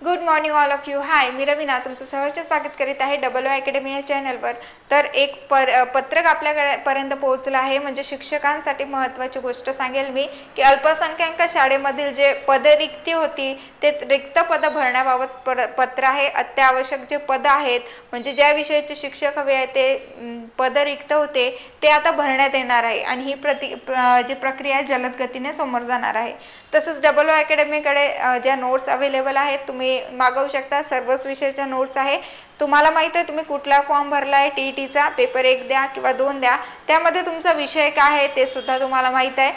Good morning all of you. Hi, मी रवीना तुमचं सहर्ष स्वागत करीत आहे डबल ओ अकॅडमी या चॅनलवर. तर एक पत्रक आपल्यापर्यंत पोहोचलं आहे. म्हणजे शिक्षकांसाठी महत्त्वाची गोष्ट सांगेल मी की अल्पसंख्याक शाळेमधील जे पदरिक्ती होती ते रिक्त पदं भरण्याबाबत पत्र आहे. अत्यावश्यक जे पदं आहेत म्हणजे ज्या विषयाचे शिक्षक हवे आहे ते पद रिक्त होते ते आता भरण्यात येणार आहे आणि ही जी प्रक्रिया जलद गतीने समोर जाणार आहे. तसंच डबल ओ अकॅडमीकडे ज्या नोट्स अवेलेबल आहेत तुम्ही मागवू शकता. सर्वच विषयाच्या नोट्स आहे. तुम्हाला माहिती आहे तुम्ही कुठला फॉर्म भरला आहे, टीईटीचा पेपर 1 द्या किंवा 2 द्या, त्यामध्ये तुमचा विषय काय आहे ते सुद्धा तुम्हाला माहीत आहे.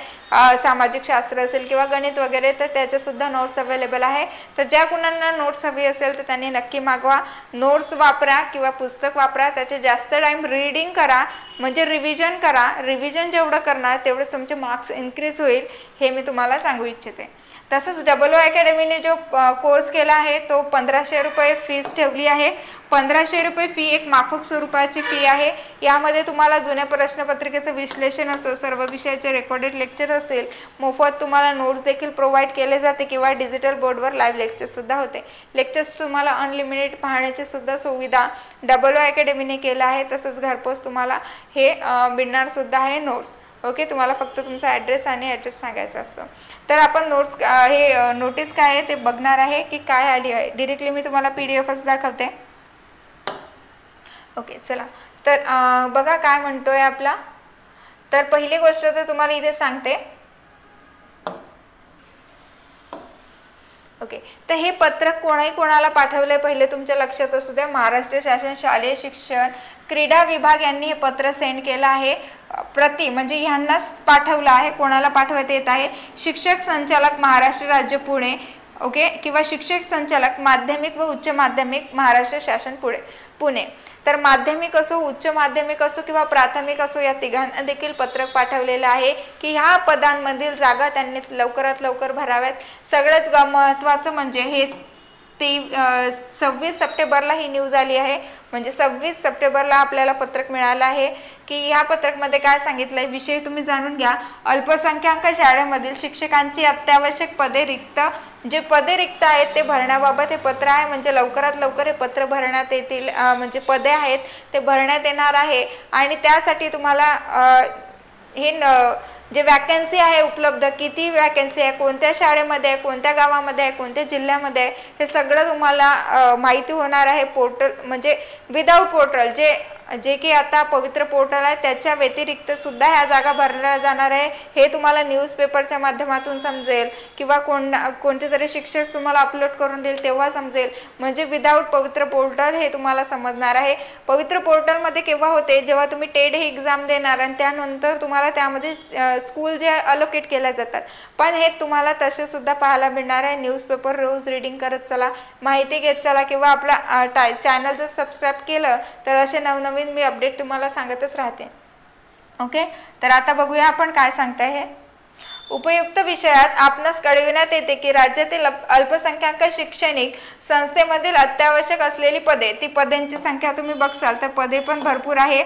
सामाजिक शास्त्र असेल किंवा गणित वगैरे तर त्याचे सुद्धा नोट्स अवेलेबल आहे. तर ज्या कुणांना नोट्स हवी असेल तर त्यांनी नक्की मागवा. नोट्स वापरा किंवा पुस्तक वापरा. त्याचे जास्त टाईम रीडिंग करा म्हणजे रिव्हिजन करा. रिव्हिजन जेवढं करणार तेवढंच तुमचे मार्क्स इन्क्रीज होईल हे मी तुम्हाला सांगू इच्छिते. तसंच डबल ओ अकॅडमीने जो कोर्स केला आहे तो 1500 रुपये फीस ठेवली आहे. 1500 रुपये फी एक माफक स्वरूपाची फी आहे. यामध्ये तुम्हाला जुन्या प्रश्नपत्रिकेचं विश्लेषण असो, सर्व विषयाचे रेकॉर्डेड लेक्चर असेल, मोफत तुम्हाला नोट्स देखील प्रोव्हाइड केले जाते किंवा डिजिटल बोर्डवर लाईव्ह लेक्चर्ससुद्धा होते. लेक्चर्स तुम्हाला अनलिमिटेड पाहण्याची सुद्धा सुविधा डबल ओ अकॅडमीने केलं आहे. तसंच घरपोच तुम्हाला हे मिळणार सुद्धा आहे नोट्स. ओके, तुम्हाला फक्त तुमचा ॲड्रेस आणि ॲड्रेस सांगायचा असतो. तर आपण नोट्स हे नोटीस काय आहे ते बघणार आहे की काय आली आहे. डिरेक्टली मी तुम्हाला PDFच दाखवते. ओके चला, तर बघा काय म्हणतोय आपला. तर पहिली गोष्ट तर तुम्हाला इथे सांगते. ओके, तर हे पत्रक कोणाला पाठवलंय पहिले तुमच्या लक्षात असू द्या. महाराष्ट्र शासन शालेय शिक्षण क्रीडा विभाग यांनी हे पत्र सेंड केलं आहे. प्रति म्हणजे ह्यांनाच पाठवलं आहे. कोणाला पाठवत येत आहे? शिक्षक संचालक महाराष्ट्र राज्य पुणे. ओके, किंवा शिक्षक संचालक माध्यमिक व उच्च माध्यमिक महाराष्ट्र शासन पुणे. तर माध्यमिक असो, उच्च माध्यमिक असो किंवा प्राथमिक असो या तिघांना देखील पत्रक पाठवलेलं आहे की ह्या पदांमधील जागा त्यांनी लवकरात लवकर भराव्यात. सगळ्यात महत्त्वाचं म्हणजे हे 26 सप्टेंबरला ही न्यूज आली आहे. म्हणजे 26 सप्टेंबरला आपल्याला पत्रक मिळालं आहे की ह्या पत्रकमध्ये काय सांगितलं आहे विषय तुम्ही जाणून घ्या. अल्पसंख्याक शाळेमधील शिक्षकांची अत्यावश्यक पदे रिक्त जे पदे रिक्त आहेत ते भरण्याबाबत हे पत्र आहे. म्हणजे लवकरात लवकर हे पत्र भरण्यात येतील. म्हणजे पदे आहेत ते भरण्यात येणार आहे आणि त्यासाठी तुम्हाला हे जे वॅकन्सी आहे उपलब्ध, किती वॅकन्सी आहे, कोणत्या शाळेमध्ये आहे, कोणत्या गावामध्ये आहे, कोणत्या जिल्ह्यामध्ये आहे, हे सगळं तुम्हाला माहिती होणार आहे. पोर्टल म्हणजे विदाऊट पोर्टल जे की आता पवित्र पोर्टल आहे त्याच्या व्यतिरिक्त सुद्धा ह्या जागा भरल्या जाणार आहे. हे तुम्हाला न्यूजपेपरच्या माध्यमातून समजेल किंवा कोणते तरी शिक्षक तुम्हाला अपलोड करून देईल तेव्हा समजेल. म्हणजे विदाऊट पवित्र पोर्टल हे तुम्हाला समजणार आहे. पवित्र पोर्टलमध्ये केव्हा होते? जेव्हा तुम्ही टेट ही एक्झाम देणार आणि त्यानंतर तुम्हाला त्यामध्ये स्कूल जे अलोकेट केल्या जातात. पण हे तुम्हाला तसे सुद्धा पाहायला मिळणार आहे. न्यूजपेपर रोज रीडिंग करत चला, माहिती घेत चला किंवा आपला चॅनल जर सबस्क्राईब केलं तर असे नवनवीन मी अपडेट तुम्हाला सांगतच राहते. ओके, तर आता बघूया आपण काय सांगताय हे. उपयुक्त विषयात आपणास कळविण्यात येते की राज्यातील अल्पसंख्याक शैक्षणिक संस्थेमधील अत्यावश्यक असलेली पदे, ती पदांची संख्या तुम्ही बघसाल तर पदे पण भरपूर आहे.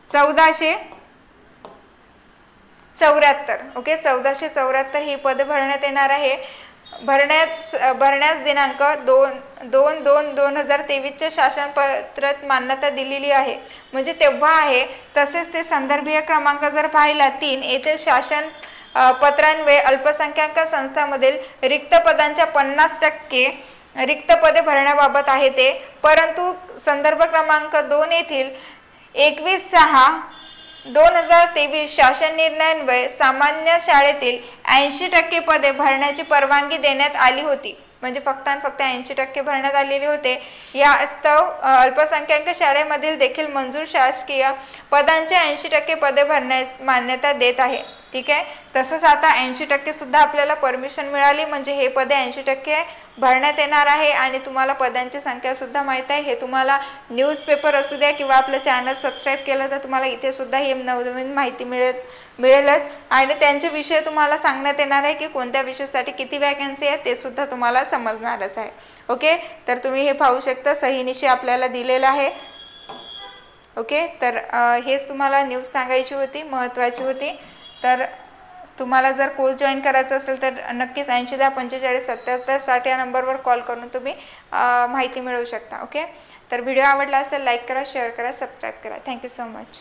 1474. ओके, 1474 ही पदे भरण्यात येणार आहे. भरण्यास दिनांक 2/2/2023 शासन पत्रात मान्यता दिलेली आहे. म्हणजे तेव्हा आहे. तसेच ते संदर्भीय क्रमांक जर पाहिला 3 येथील शासन पत्रान्वये अल्पसंख्याक संस्थांमधील रिक्त पदांच्या 50% रिक्त पदे भरण्याबाबत आहे ते. परंतु संदर्भ क्रमांक 2 येथील 21/6/2023 शासन निर्णयान्वये सामान्य शाळेतील 80% पदे भरण्याची परवानगी देण्यात आली होती. म्हणजे फक्त 80% भरण्यात आलेले होते. या स्तव अल्पसंख्याक शाळेमधील देखील मंजूर शासकीय पदांच्या 80% पदे भरण्यास मान्यता देत आहे. ठीक आहे, तसंच आता 80% सुद्धा आपल्याला परमिशन मिळाली. म्हणजे हे पदे 80% भरण्यात येणार आहे आणि तुम्हाला पदांची संख्या सुद्धा माहीत आहे. हे तुम्हाला न्यूजपेपर असू द्या किंवा आपलं चॅनल सबस्क्राईब केलं तर तुम्हाला इथे सुद्धा हे नवनवीन माहिती मिळेलच. आणि त्यांचे विषय तुम्हाला सांगण्यात येणार आहे की कोणत्या विषयासाठी किती वॅकन्सी आहे ते सुद्धा तुम्हाला समजणारच आहे. ओके, तर तुम्ही हे पाहू शकता सहीनिशी आपल्याला दिलेलं आहे. ओके, तर हेच तुम्हाला न्यूज सांगायची होती, महत्त्वाची होती. तर तुम्हाला जर कोर्स जॉईन करायचा असेल तर नक्कीच 8010457760 या नंबरवर कॉल करून तुम्ही माहिती मिळवू शकता. ओके, तर व्हिडिओ आवडला असेल लाईक करा, शेअर करा, सबस्क्राईब करा. Thank you so much.